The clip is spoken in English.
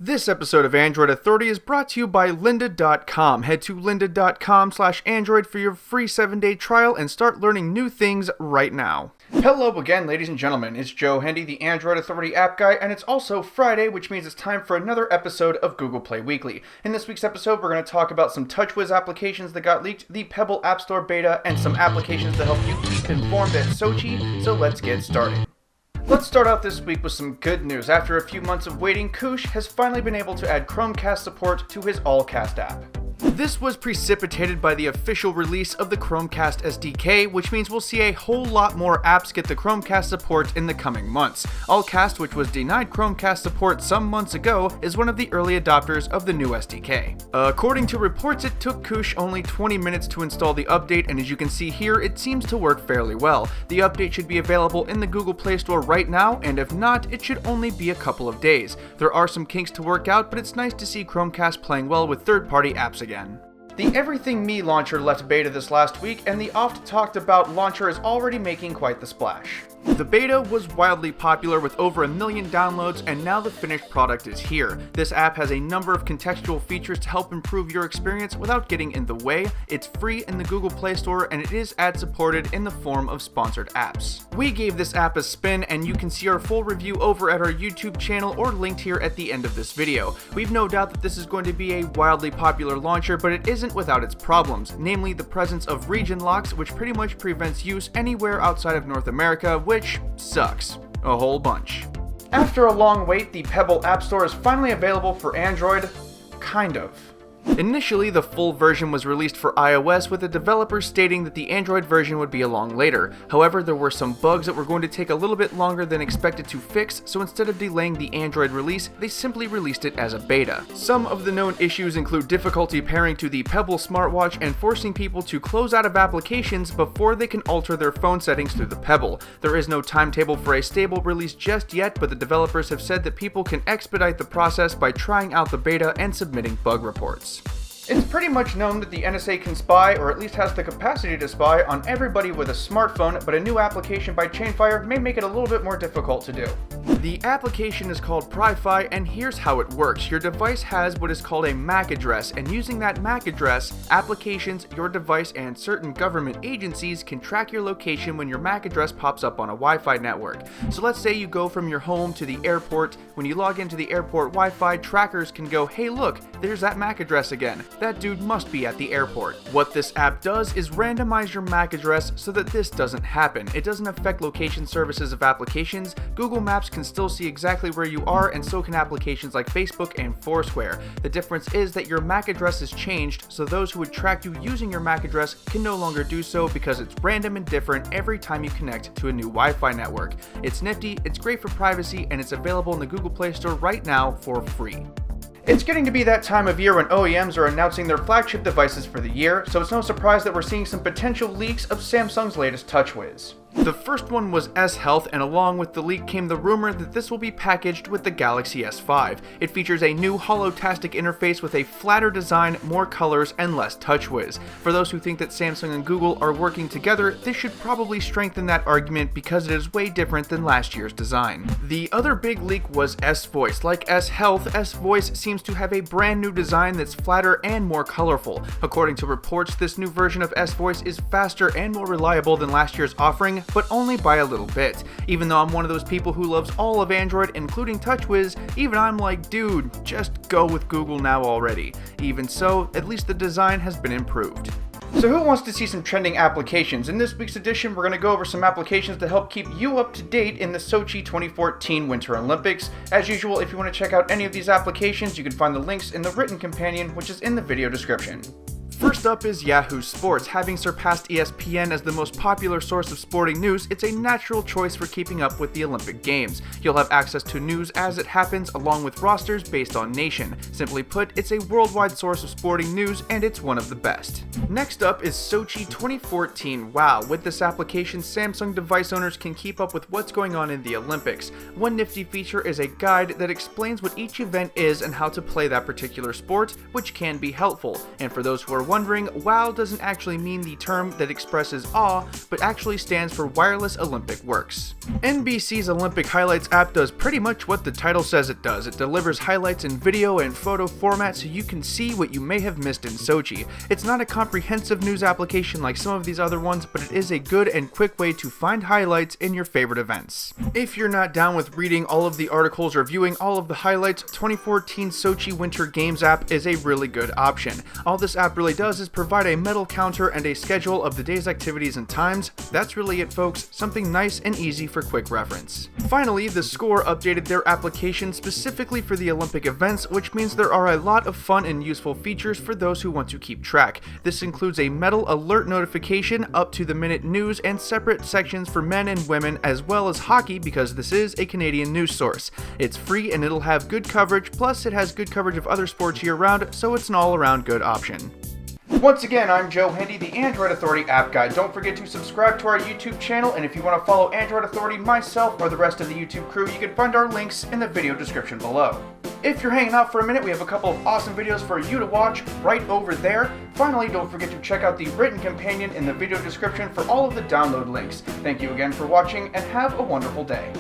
This episode of Android Authority is brought to you by lynda.com. Head to lynda.com/android for your free 7-day trial and start learning new things right now. Hello again, ladies and gentlemen. It's Joe Hendy, the Android Authority app guy, and it's also Friday, which means it's time for another episode of Google Play Weekly. In this week's episode, we're going to talk about some Touchwiz applications that got leaked, the Pebble App Store beta, and some applications to help you keep informed at Sochi, so let's get started. Let's start out this week with some good news. After a few months of waiting, Koosh has finally been able to add Chromecast support to his Allcast app. This was precipitated by the official release of the Chromecast SDK, which means we'll see a whole lot more apps get the Chromecast support in the coming months. Allcast, which was denied Chromecast support some months ago, is one of the early adopters of the new SDK. According to reports, it took Koosh only 20 minutes to install the update, and as you can see here, it seems to work fairly well. The update should be available in the Google Play Store right now, and if not, it should only be a couple of days. There are some kinks to work out, but it's nice to see Chromecast playing well with third-party apps again. The Everything Me launcher left beta this last week, and the oft-talked-about launcher is already making quite the splash. The beta was wildly popular with over 1 million downloads, and now the finished product is here. This app has a number of contextual features to help improve your experience without getting in the way. It's free in the Google Play Store, and it is ad-supported in the form of sponsored apps. We gave this app a spin, and you can see our full review over at our YouTube channel or linked here at the end of this video. We've no doubt that this is going to be a wildly popular launcher, but it isn't without its problems, namely the presence of region locks, which pretty much prevents use anywhere outside of North America, which sucks a whole bunch. After a long wait, the Pebble App Store is finally available for Android, kind of. Initially, the full version was released for iOS, with the developers stating that the Android version would be along later. However, there were some bugs that were going to take a little bit longer than expected to fix, so instead of delaying the Android release, they simply released it as a beta. Some of the known issues include difficulty pairing to the Pebble smartwatch and forcing people to close out of applications before they can alter their phone settings through the Pebble. There is no timetable for a stable release just yet, but the developers have said that people can expedite the process by trying out the beta and submitting bug reports. It's pretty much known that the NSA can spy, or at least has the capacity to spy, on everybody with a smartphone, but a new application by Chainfire may make it a little bit more difficult to do. The application is called PryFi, and here's how it works. Your device has what is called a MAC address, and using that MAC address, applications, your device, and certain government agencies can track your location when your MAC address pops up on a Wi-Fi network. So let's say you go from your home to the airport. When you log into the airport Wi-Fi, trackers can go, hey look, there's that MAC address again. That dude must be at the airport. What this app does is randomize your MAC address so that this doesn't happen. It doesn't affect location services of applications. Google Maps can still see exactly where you are, and so can applications like Facebook and Foursquare. The difference is that your MAC address is changed, so those who would track you using your MAC address can no longer do so because it's random and different every time you connect to a new Wi-Fi network. It's nifty, it's great for privacy, and it's available in the Google Play Store right now for free. It's getting to be that time of year when OEMs are announcing their flagship devices for the year, so it's no surprise that we're seeing some potential leaks of Samsung's latest Touchwiz. The first one was S Health, and along with the leak came the rumor that this will be packaged with the Galaxy S5. It features a new holotastic interface with a flatter design, more colors, and less Touchwiz. For those who think that Samsung and Google are working together, this should probably strengthen that argument because it is way different than last year's design. The other big leak was S Voice. Like S Health, S Voice seems to have a brand new design that's flatter and more colorful. According to reports, this new version of S Voice is faster and more reliable than last year's offering, but only by a little bit. Even though I'm one of those people who loves all of Android, including Touchwiz, even I'm like, dude, just go with Google now already. Even so, at least the design has been improved. So who wants to see some trending applications? In this week's edition, we're going to go over some applications to help keep you up to date in the Sochi 2014 Winter Olympics. As usual, if you want to check out any of these applications, you can find the links in the written companion, which is in the video description. First up is Yahoo Sports. Having surpassed ESPN as the most popular source of sporting news, it's a natural choice for keeping up with the Olympic Games. You'll have access to news as it happens, along with rosters based on nation. Simply put, it's a worldwide source of sporting news, and it's one of the best. Next up is Sochi 2014. Wow, with this application, Samsung device owners can keep up with what's going on in the Olympics. One nifty feature is a guide that explains what each event is and how to play that particular sport, which can be helpful. And for those who are wondering, WOW doesn't actually mean the term that expresses awe, but actually stands for Wireless Olympic Works. NBC's Olympic Highlights app does pretty much what the title says it does. It delivers highlights in video and photo format so you can see what you may have missed in Sochi. It's not a comprehensive news application like some of these other ones, but it is a good and quick way to find highlights in your favorite events. If you're not down with reading all of the articles or viewing all of the highlights, 2014 Sochi Winter Games app is a really good option. All this app really does is provide a medal counter and a schedule of the day's activities and times. That's really it, folks. Something nice and easy for quick reference. Finally, the Score updated their application specifically for the Olympic events, which means there are a lot of fun and useful features for those who want to keep track. This includes a medal alert notification, up-to-the-minute news, and separate sections for men and women, as well as hockey because this is a Canadian news source. It's free and it'll have good coverage, plus it has good coverage of other sports year-round, so it's an all-around good option. Once again, I'm Joe Hendy, the Android Authority app guy. Don't forget to subscribe to our YouTube channel, and if you want to follow Android Authority, myself, or the rest of the YouTube crew, you can find our links in the video description below. If you're hanging out for a minute, we have a couple of awesome videos for you to watch right over there. Finally, don't forget to check out the written companion in the video description for all of the download links. Thank you again for watching, and have a wonderful day.